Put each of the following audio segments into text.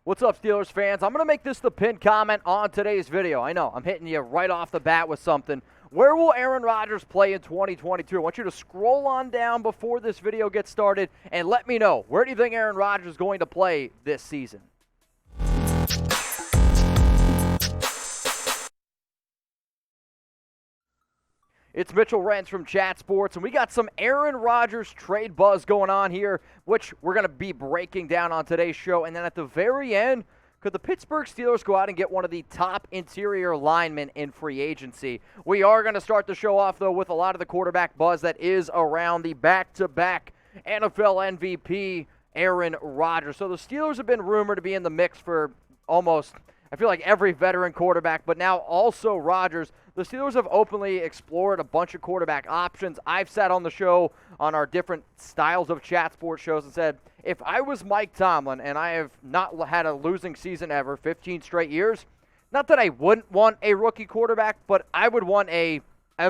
What's up, Steelers fans? I'm going to make this the pinned comment on today's video. I know, I'm hitting you right off the bat with something. Where will Aaron Rodgers play in 2022? I want you to scroll on down before this video gets started and let me know, where do you think Aaron Rodgers is going to play this season? It's Mitchell Rentz from Chat Sports, and we got some Aaron Rodgers trade buzz going on here, which we're going to be breaking down on today's show. And then at the very end, could the Pittsburgh Steelers go out and get one of the top interior linemen in free agency? We are going to start the show off, though, with a lot of the quarterback buzz that is around the back-to-back NFL MVP, Aaron Rodgers. So the Steelers have been rumored to be in the mix for almost, I feel like, every veteran quarterback, but now also Rodgers. The Steelers have openly explored a bunch of quarterback options. I've sat on the show on our different styles of Chat Sports shows and said, if I was Mike Tomlin and I have not had a losing season ever, 15 straight years, not that I wouldn't want a rookie quarterback, but I would want a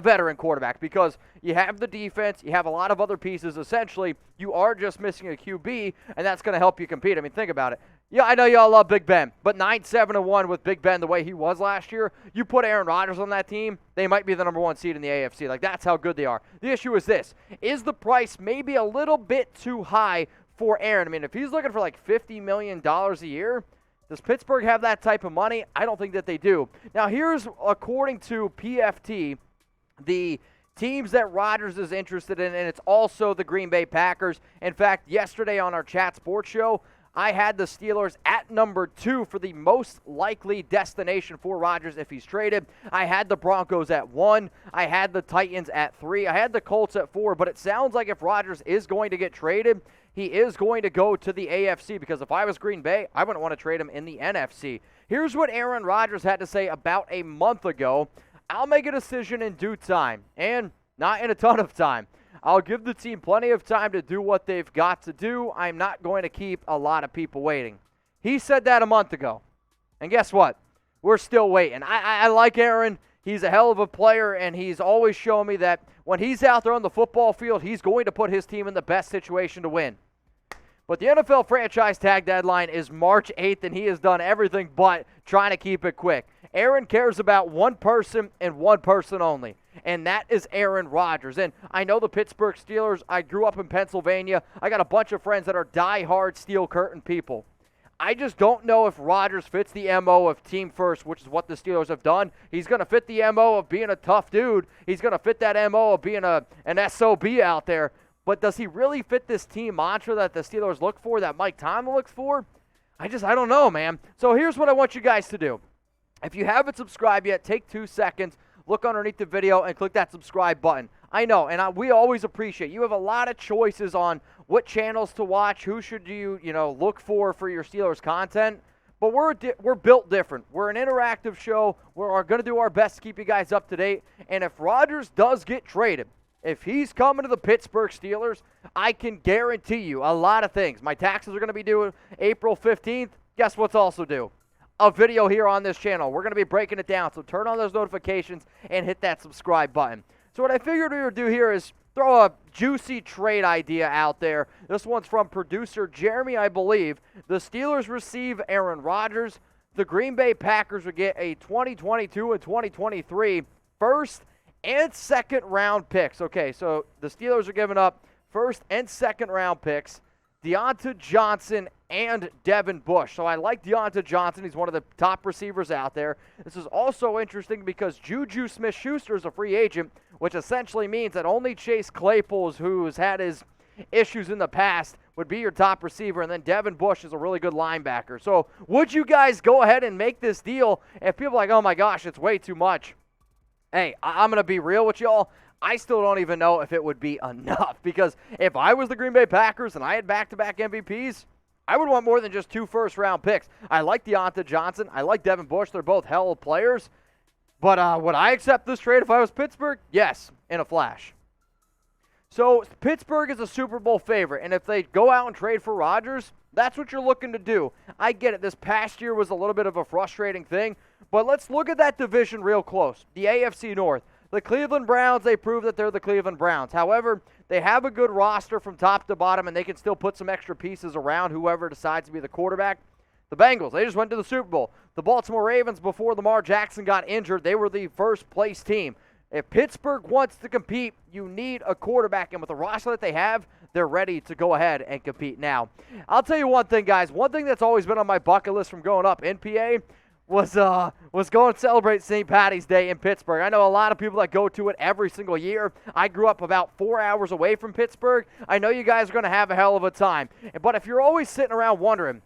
veteran quarterback because you have the defense, you have a lot of other pieces. Essentially, you are just missing a QB, and that's going to help you compete. I mean, think about it. Yeah, I know y'all love Big Ben, but 9-7-1 with Big Ben the way he was last year, you put Aaron Rodgers on that team, they might be the number one seed in the AFC. Like, that's how good they are. The issue is this. Is the price maybe a little bit too high for Aaron? I mean, if he's looking for like $50 million a year, does Pittsburgh have that type of money? I don't think that they do. Now, here's, according to PFT, the teams that Rodgers is interested in, and it's also the Green Bay Packers. In fact, yesterday on our Chat Sports show, I had the Steelers at number 2 for the most likely destination for Rodgers if he's traded. I had the Broncos at 1. I had the Titans at 3. I had the Colts at 4. But it sounds like if Rodgers is going to get traded, he is going to go to the AFC, because if I was Green Bay, I wouldn't want to trade him in the NFC. Here's what Aaron Rodgers had to say about a month ago. I'll make a decision in due time, and not in a ton of time. I'll give the team plenty of time to do what they've got to do. I'm not going to keep a lot of people waiting. He said that a month ago. And guess what? We're still waiting. I like Aaron. He's a hell of a player, and he's always shown me that when he's out there on the football field, he's going to put his team in the best situation to win. But the NFL franchise tag deadline is March 8th, and he has done everything but trying to keep it quick. Aaron cares about one person and one person only, and that is Aaron Rodgers. And I know the Pittsburgh Steelers. I grew up in Pennsylvania. I got a bunch of friends that are diehard Steel Curtain people. I just don't know if Rodgers fits the MO of team first, which is what the Steelers have done. He's going to fit the MO of being a tough dude. He's going to fit that MO of being an SOB out there. But does he really fit this team mantra that the Steelers look for, that Mike Tomlin looks for? I don't know, man. So here's what I want you guys to do. If you haven't subscribed yet, take 2 seconds, look underneath the video, and click that subscribe button. I know, and we always appreciate you have a lot of choices on what channels to watch, who should you look for your Steelers content. But we're built different. We're an interactive show. We're going to do our best to keep you guys up to date. And if Rodgers does get traded, if he's coming to the Pittsburgh Steelers, I can guarantee you a lot of things. My taxes are going to be due April 15th. Guess what's also due? A video here on this channel. We're going to be breaking it down, so turn on those notifications and hit that subscribe button. So what I figured we would do here is throw a juicy trade idea out there. This one's from producer Jeremy, I believe. The Steelers receive Aaron Rodgers. The Green Bay Packers would get a 2022 and 2023 first and second round picks. Okay, so the Steelers are giving up first and second round picks. Deonta Johnson and Devin Bush. So I like Deonta Johnson. He's one of the top receivers out there. This is also interesting because Juju Smith-Schuster is a free agent, which essentially means that only Chase Claypool, who's had his issues in the past, would be your top receiver, and then Devin Bush is a really good linebacker. So would you guys go ahead and make this deal? If people are like, oh my gosh, it's way too much. Hey, I'm going to be real with y'all. I still don't even know if it would be enough, because if I was the Green Bay Packers and I had back-to-back MVPs, I would want more than just 2 first-round picks. I like Deonta Johnson. I like Devin Bush. They're both hell of players. But would I accept this trade if I was Pittsburgh? Yes, in a flash. So Pittsburgh is a Super Bowl favorite, and if they go out and trade for Rodgers, that's what you're looking to do. I get it. This past year was a little bit of a frustrating thing, but let's look at that division real close, the AFC North. The Cleveland Browns, they prove that they're the Cleveland Browns. However, they have a good roster from top to bottom, and they can still put some extra pieces around whoever decides to be the quarterback. The Bengals, they just went to the Super Bowl. The Baltimore Ravens, before Lamar Jackson got injured, they were the first-place team. If Pittsburgh wants to compete, you need a quarterback, and with the roster that they have, they're ready to go ahead and compete. Now, I'll tell you one thing, guys. One thing that's always been on my bucket list from growing up in PA was going to celebrate St. Patty's Day in Pittsburgh. I know a lot of people that go to it every single year. I grew up about 4 hours away from Pittsburgh. I know you guys are going to have a hell of a time. But if you're always sitting around wondering,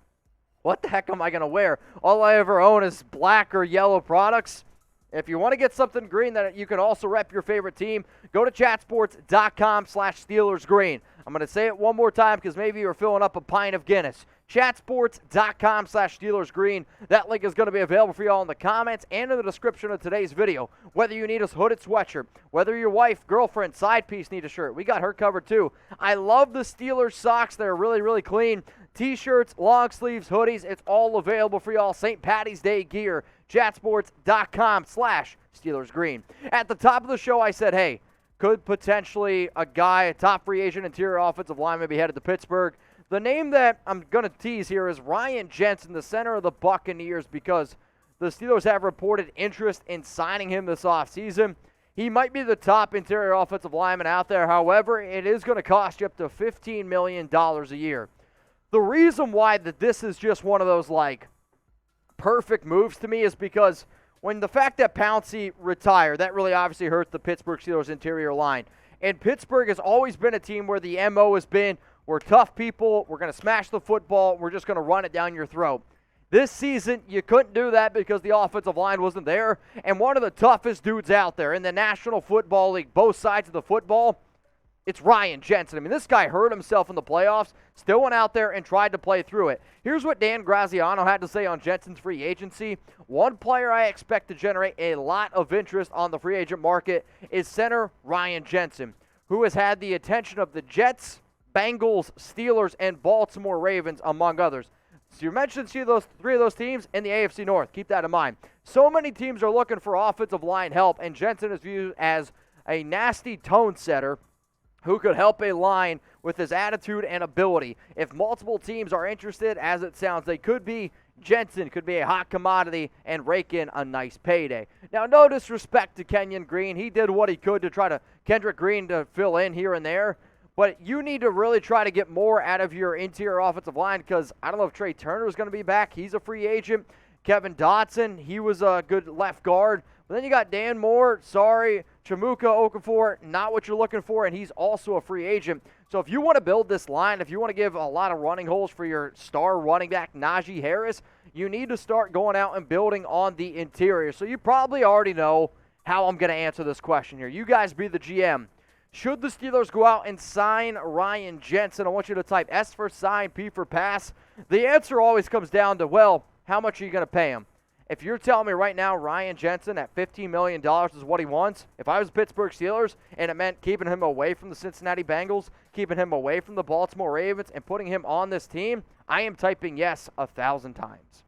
what the heck am I going to wear? All I ever own is black or yellow products. If you want to get something green that you can also rep your favorite team, go to chatsports.com/SteelersGreen. I'm going to say it one more time because maybe you're filling up a pint of Guinness. Chatsports.com/SteelersGreen. That link is going to be available for you all in the comments and in the description of today's video. Whether you need a hooded sweatshirt, whether your wife, girlfriend, side piece need a shirt, we got her covered too. I love the Steelers socks. They're really, really clean. T-shirts, long sleeves, hoodies, it's all available for y'all. St. Patty's Day gear, chatsports.com/SteelersGreen. At the top of the show, I said, hey, could potentially a top free agent interior offensive lineman be headed to Pittsburgh? The name that I'm going to tease here is Ryan Jensen, the center of the Buccaneers, because the Steelers have reported interest in signing him this offseason. He might be the top interior offensive lineman out there. However, it is going to cost you up to $15 million a year. The reason why that this is just one of those, perfect moves to me is because when the fact that Pouncey retired, that really obviously hurt the Pittsburgh Steelers interior line. And Pittsburgh has always been a team where the MO has been, we're tough people, we're going to smash the football, we're just going to run it down your throat. This season, you couldn't do that because the offensive line wasn't there. And one of the toughest dudes out there in the National Football League, both sides of the football, it's Ryan Jensen. I mean, this guy hurt himself in the playoffs, still went out there and tried to play through it. Here's what Dan Graziano had to say on Jensen's free agency. One player I expect to generate a lot of interest on the free agent market is center Ryan Jensen, who has had the attention of the Jets, Bengals, Steelers, and Baltimore Ravens, among others. So you mentioned three of those teams in the AFC North. Keep that in mind. So many teams are looking for offensive line help, and Jensen is viewed as a nasty tone setter who could help a line with his attitude and ability. If multiple teams are interested, as it sounds they could be, Jensen could be a hot commodity and rake in a nice payday. Now, no disrespect to Kenyon Green. He did what he could to try to Kendrick Green to fill in here and there. But you need to really try to get more out of your interior offensive line because I don't know if Trey Turner is going to be back. He's a free agent. Kevin Dotson, he was a good left guard. But then you got Dan Moore, Chimuka Okafor, not what you're looking for, and he's also a free agent. So if you want to build this line, if you want to give a lot of running holes for your star running back, Najee Harris, you need to start going out and building on the interior. So you probably already know how I'm going to answer this question here. You guys be the GM. Should the Steelers go out and sign Ryan Jensen? I want you to type S for sign, P for pass. The answer always comes down to, well, how much are you going to pay him? If you're telling me right now Ryan Jensen at $15 million is what he wants, if I was Pittsburgh Steelers and it meant keeping him away from the Cincinnati Bengals, keeping him away from the Baltimore Ravens, and putting him on this team, I am typing yes 1,000 times.